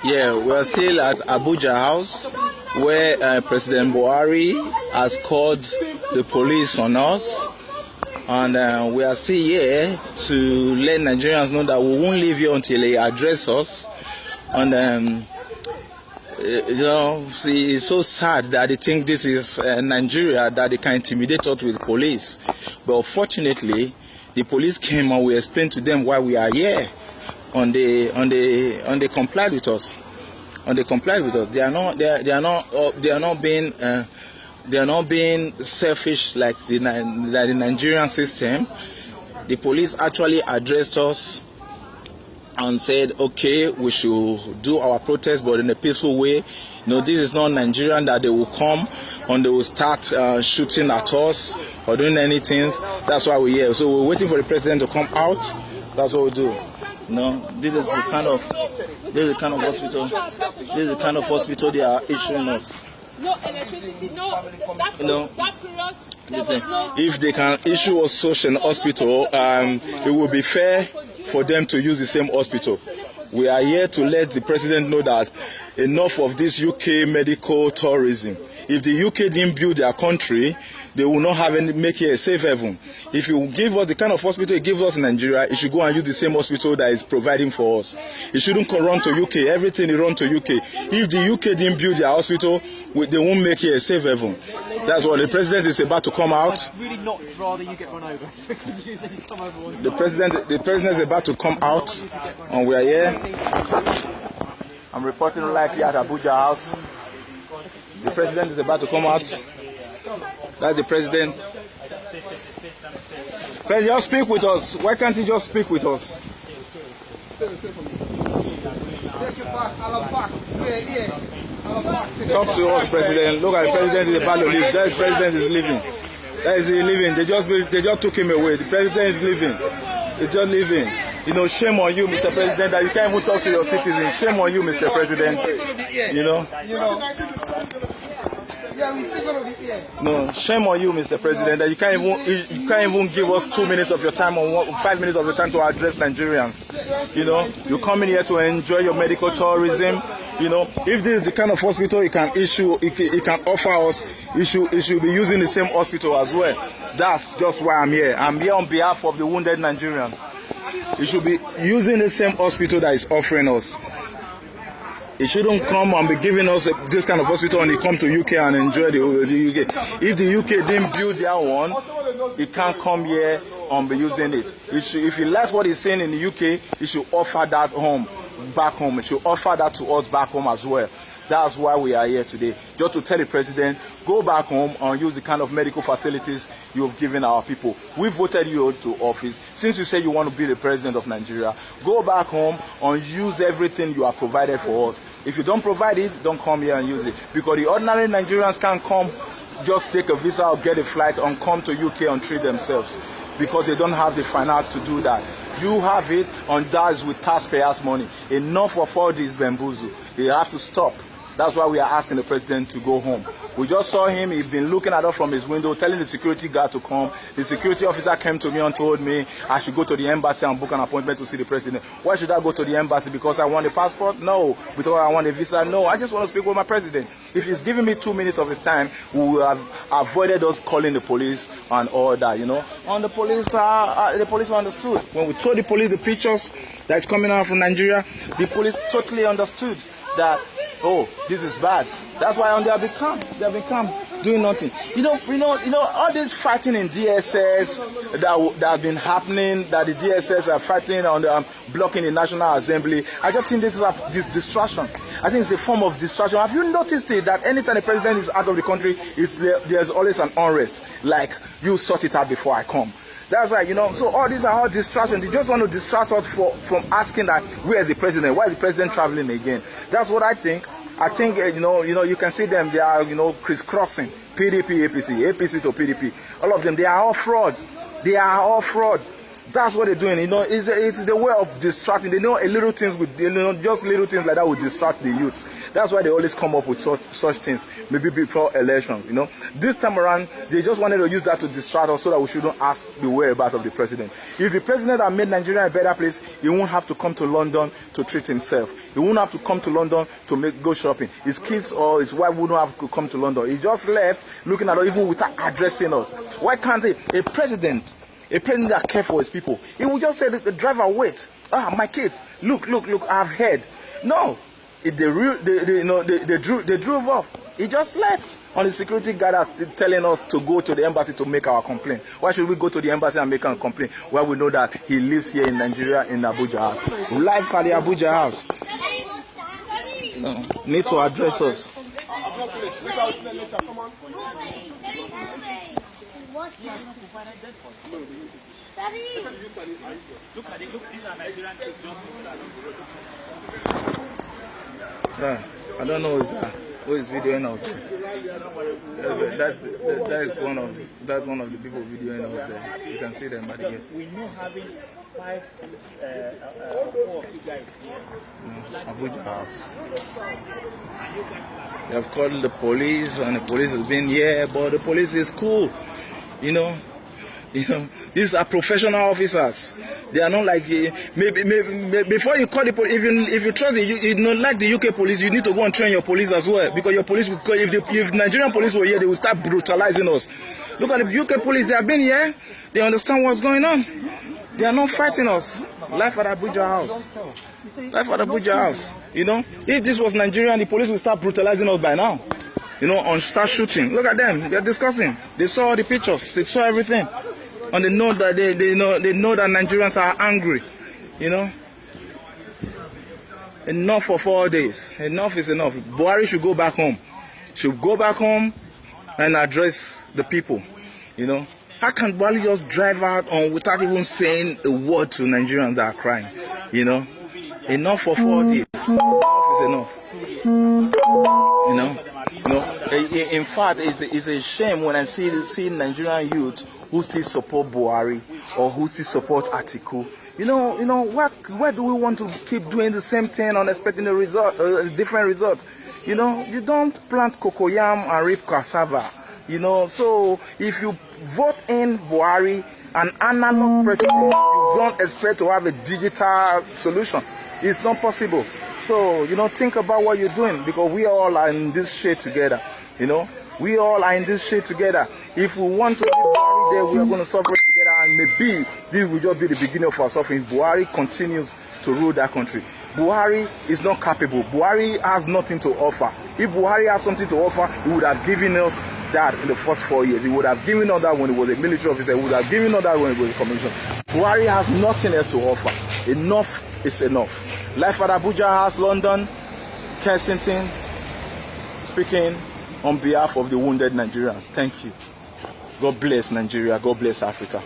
Yeah, we are still at Abuja House, where President Buhari has called the police on us, and we are still here to let Nigerians know that we won't leave here until they address us. And it's so sad that they think this is Nigeria, that they can intimidate us with police. But unfortunately, the police came and we explained to them why we are here. And they complied with us. And they complied with us. They are not being selfish like the Nigerian system. The police actually addressed us and said, okay, we should do our protest, but in a peaceful way. This is not Nigerian that they will come and they will start shooting at us or doing anything. That's why we're here. So we're waiting for the president to come out. That's what we do. This is the kind of hospital. This is the kind of hospital they are issuing us. No electricity, that period. If they can issue us such an hospital, it will be fair for them to use the same hospital. We are here to let the president know that enough of this UK medical tourism. If the UK didn't build their country, they will not make it a safe haven. If you give us the kind of hospital it gives us in Nigeria, it should go and use the same hospital that is providing for us. It shouldn't run to UK. Everything is run to UK. If the UK didn't build their hospital, they won't make it a safe haven. That's what the president is about to come out. I'd really not rather you get run over. So could you come over one The president is about to come out, and we are here. I'm reporting live here at Abuja House. The president is about to come out. That's the president. President, just speak with us. Why can't he just speak with us? Talk to us, president. Look at the president is about to leave. That is president is leaving. That is he leaving. They just took him away. The president is leaving. He's just leaving. Shame on you, Mr. President, that you can't even talk to your citizens. Shame on you, Mr. President. No, shame on you, Mr. President, that you can't even give us 2 minutes of your time or 5 minutes of your time to address Nigerians. You come in here to enjoy your medical tourism. If this is the kind of hospital it can offer us, it should be using the same hospital as well. That's just why I'm here. I'm here on behalf of the wounded Nigerians. It should be using the same hospital that is offering us. It shouldn't come and be giving us this kind of hospital and it come to UK and enjoy the UK. If the UK didn't build their one, it can't come here and be using it. If he likes what he's saying in the UK, he should offer that back home. It should offer that to us back home as well. That's why we are here today, just to tell the president, go back home and use the kind of medical facilities you've given our people. We voted you to office. Since you say you want to be the president of Nigeria, go back home and use everything you have provided for us. If you don't provide it, don't come here and use it. Because the ordinary Nigerians can't come, just take a visa or get a flight and come to UK and treat themselves. Because they don't have the finance to do that. You have it, and that is with taxpayers' money. Enough of all this bamboozle. They have to stop. That's why we are asking the president to go home. We just saw him. He's been looking at us from his window, telling the security guard to come. The security officer came to me and told me I should go to the embassy and book an appointment to see the president. Why should I go to the embassy? Because I want a passport? No. Because I want a visa? No. I just want to speak with my president. If he's giving me 2 minutes of his time, we will have avoided us calling the police and all that, And the police understood. When we told the police the pictures that's coming out from Nigeria, the police totally understood that, oh, this is bad. That's why they have become doing nothing. All this fighting in DSS that have been happening, that the DSS are fighting on blocking the National Assembly. I just think this is this distraction. I think it's a form of distraction. Have you noticed it that anytime the president is out of the country, there's always an unrest. Like, you sort it out before I come. That's right, so all these are all distractions. They just want to distract us from asking that, where is the president? Why is the president traveling again? That's what I think. I think, you can see them, they are, crisscrossing. PDP, APC, APC to PDP. All of them, they are all fraud. They are all fraud. That's what they're doing. You know, it's the way of distracting. They know a little things with, you know, just little things like that will distract the youths. That's why they always come up with such things. Maybe before elections. You know, this time around they just wanted to use that to distract us so that we shouldn't ask the whereabouts of the president. If the president had made Nigeria a better place, he won't have to come to London to treat himself. He won't have to come to London to go shopping. His kids or his wife wouldn't have to come to London. He just left looking at us even without addressing us. Why can't a president that cares for his people, he will just say to the driver, wait, my kids, look, I've heard. No, they drove off. He just left. On the security guard telling us to go to the embassy to make our complaint. Why should we go to the embassy and make a complaint? Well, we know that he lives here in Nigeria in Abuja house. Live at the Abuja house. No, need to address us. I don't know who is videoing out there. That's one of the people videoing out there. You can see them at the gate. We know having 4 of you guys here. Abuja house. They have called the police, and the police has been here, but the police is cool. You know, these are professional officers. They are not like maybe before you call the police. If you trust you don't like the UK police, you need to go and train your police as well, because your police will. If Nigerian police were here, they will start brutalizing us. Look at the UK police. They have been here. They understand what's going on. They are not fighting us. Life at Abuja house. Life at Abuja house. You know, if this was Nigeria, the police will start brutalizing us by now. You know, and start shooting. Look at them. They're discussing. They saw the pictures. They saw everything. And they know that they know that Nigerians are angry. You know. Enough for 4 days. Enough is enough. Buhari should go back home. Should go back home and address the people. You know. How can Buhari just drive out without even saying a word to Nigerians that are crying? You know. Enough for 4 days. Enough is enough. You know. In fact, it's a shame when I see Nigerian youth who still support Buhari or who still support Atiku. You know, why do we want to keep doing the same thing and expecting a different result? You know, you don't plant cocoyam and reap cassava. You know, so if you vote in Buhari, an analog president, you don't expect to have a digital solution. It's not possible. So, you know, think about what you're doing, because we all are in this shit together. You know, we all are in this shit together. If we want to be Buhari there, we are going to suffer together, and maybe this will just be the beginning of our suffering if Buhari continues to rule that country. Buhari is not capable. Buhari has nothing to offer. If Buhari has something to offer, he would have given us that in the first 4 years. He would have given us that when he was a military officer. He would have given us that when he was a commissioner. Buhari has nothing else to offer. Enough is enough. Life at Abuja House, London, Kensington, speaking on behalf of the wounded Nigerians. Thank you. God bless Nigeria. God bless Africa.